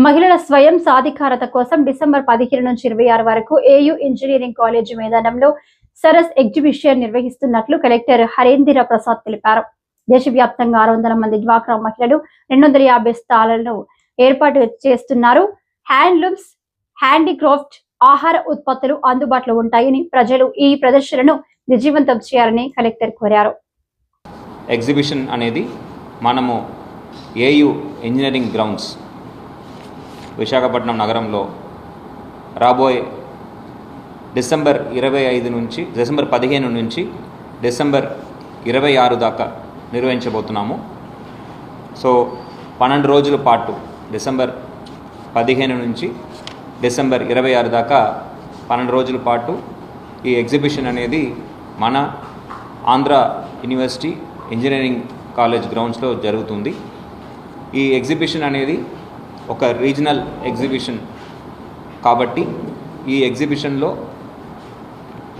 మహిళల స్వయం సాధికారత కోసం డిసెంబర్ 15 నుంచి 26 వరకు ఏయూ ఇంజనీరింగ్ కాలేజీ మైదానంలో సరస్ ఎగ్జిబిషన్ నిర్వహిస్తున్నట్లు కలెక్టర్ హరేంద్ర ప్రసాద్ తెలిపారు. దేశవ్యాప్తంగా 600 మంది డ్వాక్రా మహిళలు 250 స్టాళ్లను ఏర్పాటు చేస్తున్నారు. హ్యాండ్లూమ్స్, హ్యాండీక్రాఫ్ట్, ఆహార ఉత్పత్తులు అందుబాటులో ఉంటాయని ప్రజలు ఈ ప్రదర్శనను విజయవంతం చేయాలని కలెక్టర్ కోరారు. ఎగ్జిబిషన్ అనేది మనము ఏయూ ఇంజనీరింగ్ గ్రౌండ్స్ విశాఖపట్నం నగరంలో రాబోయే డిసెంబర్ 15 నుంచి డిసెంబర్ 26 దాకా నిర్వహించబోతున్నాము. సో 12 రోజుల పాటు డిసెంబర్ 15 నుంచి డిసెంబర్ 26 దాకా 12 రోజుల పాటు ఈ ఎగ్జిబిషన్ అనేది మన ఆంధ్ర యూనివర్సిటీ ఇంజనీరింగ్ కాలేజ్ గ్రౌండ్స్లో జరుగుతుంది. ఈ ఎగ్జిబిషన్ అనేది ఒక రీజనల్ ఎగ్జిబిషన్ కాబట్టి ఈ ఎగ్జిబిషన్లో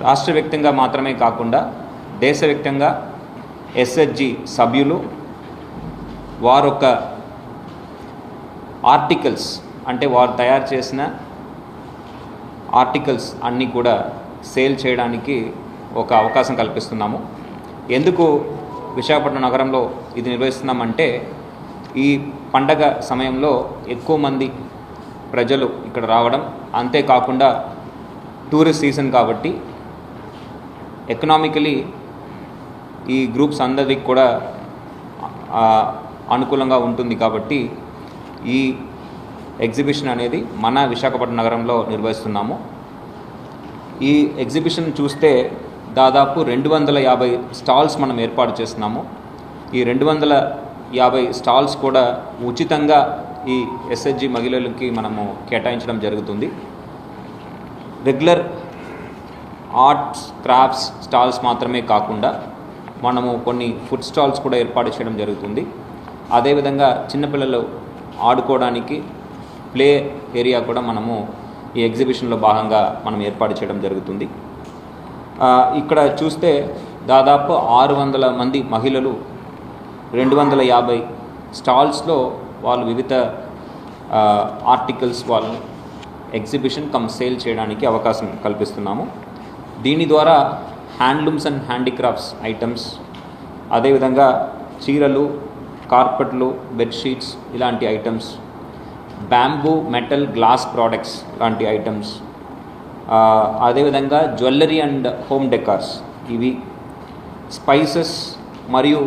రాష్ట్ర వ్యాప్తంగా మాత్రమే కాకుండా దేశవ్యాప్తంగా ఎస్హెచ్జి సభ్యులు వారొక ఆర్టికల్స్ అంటే వారు తయారు చేసిన ఆర్టికల్స్ అన్నీ కూడా సేల్ చేయడానికి ఒక అవకాశం కల్పిస్తున్నాము. ఎందుకు విశాఖపట్నం నగరంలో ఇది నిర్వహిస్తున్నామంటే ఈ పండగ సమయంలో ఎక్కువ మంది ప్రజలు ఇక్కడ రావడం, అంతేకాకుండా టూరిస్ట్ సీజన్ కాబట్టి ఎకనామికలీ ఈ గ్రూప్స్ అందరికి కూడా అనుకూలంగా ఉంటుంది కాబట్టి ఈ ఎగ్జిబిషన్ అనేది మన విశాఖపట్నం నగరంలో నిర్వహిస్తున్నాము. ఈ ఎగ్జిబిషన్ చూస్తే దాదాపు 250 స్టాల్స్ మనం ఏర్పాటు చేస్తున్నాము. ఈ 250 స్టాల్స్ కూడా ఉచితంగా ఈ ఎస్హెచ్జి మహిళలకి మనము కేటాయించడం జరుగుతుంది. రెగ్యులర్ ఆర్ట్స్, క్రాఫ్ట్స్ స్టాల్స్ మాత్రమే కాకుండా మనము కొన్ని ఫుడ్ స్టాల్స్ కూడా ఏర్పాటు చేయడం జరుగుతుంది. అదేవిధంగా చిన్నపిల్లలు ఆడుకోవడానికి ప్లే ఏరియా కూడా మనము ఈ ఎగ్జిబిషన్లో భాగంగా మనం ఏర్పాటు చేయడం జరుగుతుంది. ఇక్కడ చూస్తే దాదాపు 600 మంది మహిళలు 250 స్టాల్స్లో వాళ్ళు వివిధ ఆర్టికల్స్ వాళ్ళు ఎగ్జిబిషన్ సేల్ చేయడానికి అవకాశం కల్పిస్తున్నాము. దీని ద్వారా హ్యాండ్లూమ్స్ అండ్ హ్యాండీక్రాఫ్ట్స్ ఐటమ్స్, అదేవిధంగా చీరలు, కార్పెట్లు, బెడ్షీట్స్ ఇలాంటి items, bamboo, metal, glass products లాంటి ఐటమ్స్, అదేవిధంగా జ్యువెలరీ అండ్ హోమ్ డెకార్స్, ఇవి స్పైసెస్ మరియు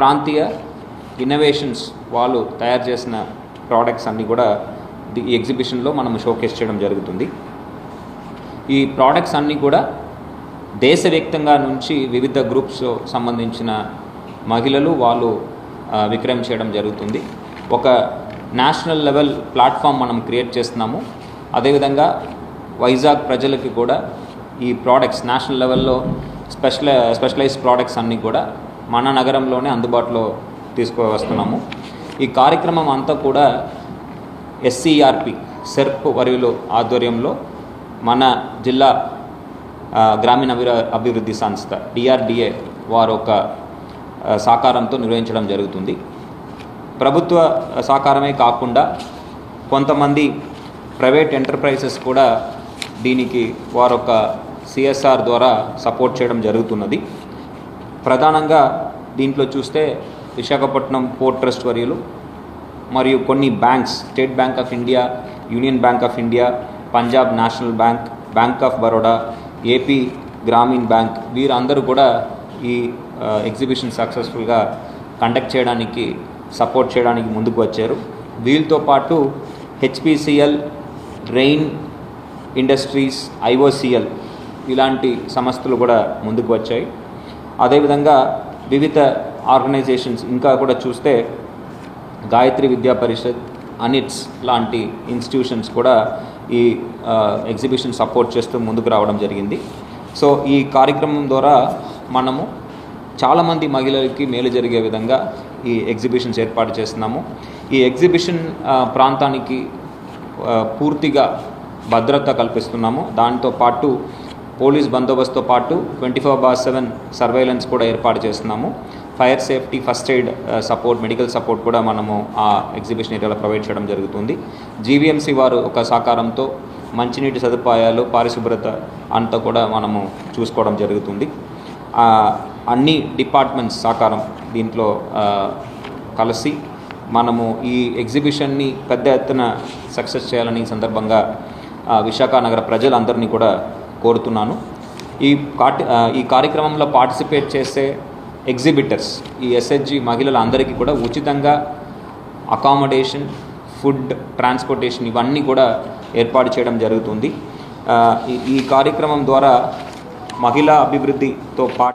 ప్రాంతీయ ఇన్నోవేషన్స్ వాళ్ళు తయారు చేసిన ప్రోడక్ట్స్ అన్నీ కూడా ఈ ఎగ్జిబిషన్లో మనం షోకేస్ చేయడం జరుగుతుంది. ఈ ప్రోడక్ట్స్ అన్నీ కూడా దేశవ్యాప్తంగా నుంచి వివిధ గ్రూప్స్ సంబంధించిన మహిళలు వాళ్ళు విక్రయం చేయడం జరుగుతుంది. ఒక నేషనల్ లెవెల్ ప్లాట్ఫామ్ మనం క్రియేట్ చేస్తున్నాము. అదేవిధంగా వైజాగ్ ప్రజలకి కూడా ఈ ప్రోడక్ట్స్ నేషనల్ లెవెల్లో స్పెషలైజ్డ్ ప్రోడక్ట్స్ అన్నీ కూడా మన నగరంలోనే అందుబాటులో తీసుకువస్తున్నాము. ఈ కార్యక్రమం అంతా కూడా ఎస్సీఆర్పి సెర్ప్ వర్యులు ఆధ్వర్యంలో మన జిల్లా గ్రామీణ అభివృద్ధి సంస్థ డిఆర్డిఏ వారు ఒక సహకారంతో నిర్వహించడం జరుగుతుంది. ప్రభుత్వ సహకారమే కాకుండా కొంతమంది ప్రైవేట్ ఎంటర్ప్రైజెస్ కూడా దీనికి వారొక సిఎస్ఆర్ ద్వారా సపోర్ట్ చేయడం జరుగుతున్నది. ప్రధానంగా దీంట్లో చూస్తే విశాఖపట్నం పోర్ట్ ట్రస్ట్ వర్యులు మరియు కొన్ని banks, state bank of India, union bank of India, Punjab national bank, bank of Baroda, AP Grameen bank వీరందరూ కూడా ఈ ఎగ్జిబిషన్ సక్సెస్ఫుల్గా కండక్ట్ చేయడానికి సపోర్ట్ చేయడానికి ముందుకు వచ్చారు. వీళ్ళతో పాటు హెచ్పిసిఎల్, రెయిన్ ఇండస్ట్రీస్, ఐఓసిఎల్ ఇలాంటి సంస్థలు కూడా ముందుకు వచ్చాయి. అదేవిధంగా వివిధ ఆర్గనైజేషన్స్ ఇంకా కూడా చూస్తే గాయత్రి విద్యా పరిషత్, అనిట్స్ లాంటి ఇన్స్టిట్యూషన్స్ కూడా ఈ ఎగ్జిబిషన్ సపోర్ట్ చేస్తూ ముందుకు రావడం జరిగింది. సో ఈ కార్యక్రమం ద్వారా మనము చాలామంది మహిళలకి మేలు జరిగే విధంగా ఈ ఎగ్జిబిషన్స్ ఏర్పాటు చేస్తున్నాము. ఈ ఎగ్జిబిషన్ ప్రాంతానికి పూర్తిగా భద్రత కల్పిస్తున్నాము. దాంతో పాటు పోలీస్ బందోబస్తుతో పాటు 24/7 సర్వేలెన్స్ కూడా ఏర్పాటు చేస్తున్నాము. Fire safety, first aid support, medical support కూడా మనము ఆ ఎగ్జిబిషన్ ఏరియాలో ప్రొవైడ్ చేయడం జరుగుతుంది. జీవీఎంసీ వారు ఒక సహకారంతో మంచినీటి సదుపాయాలు, పారిశుభ్రత అంతా కూడా మనము చూసుకోవడం జరుగుతుంది. అన్ని డిపార్ట్మెంట్స్ సహకారం దీంట్లో కలిసి మనము ఈ ఎగ్జిబిషన్ని పెద్ద ఎత్తున సక్సెస్ చేయాలని ఈ సందర్భంగా విశాఖ నగర ప్రజలందరినీ కూడా కోరుతున్నాను. ఈ కార్యక్రమంలో పార్టిసిపేట్ చేసే ఎగ్జిబిటర్స్, ఈ ఎస్హెచ్జి మహిళలందరికీ కూడా ఉచితంగా అకామిడేషన్, ఫుడ్, ట్రాన్స్పోర్టేషన్ ఇవన్నీ కూడా ఏర్పాటు చేయడం జరుగుతుంది. ఈ కార్యక్రమం ద్వారా మహిళా అభివృద్ధితో పాటు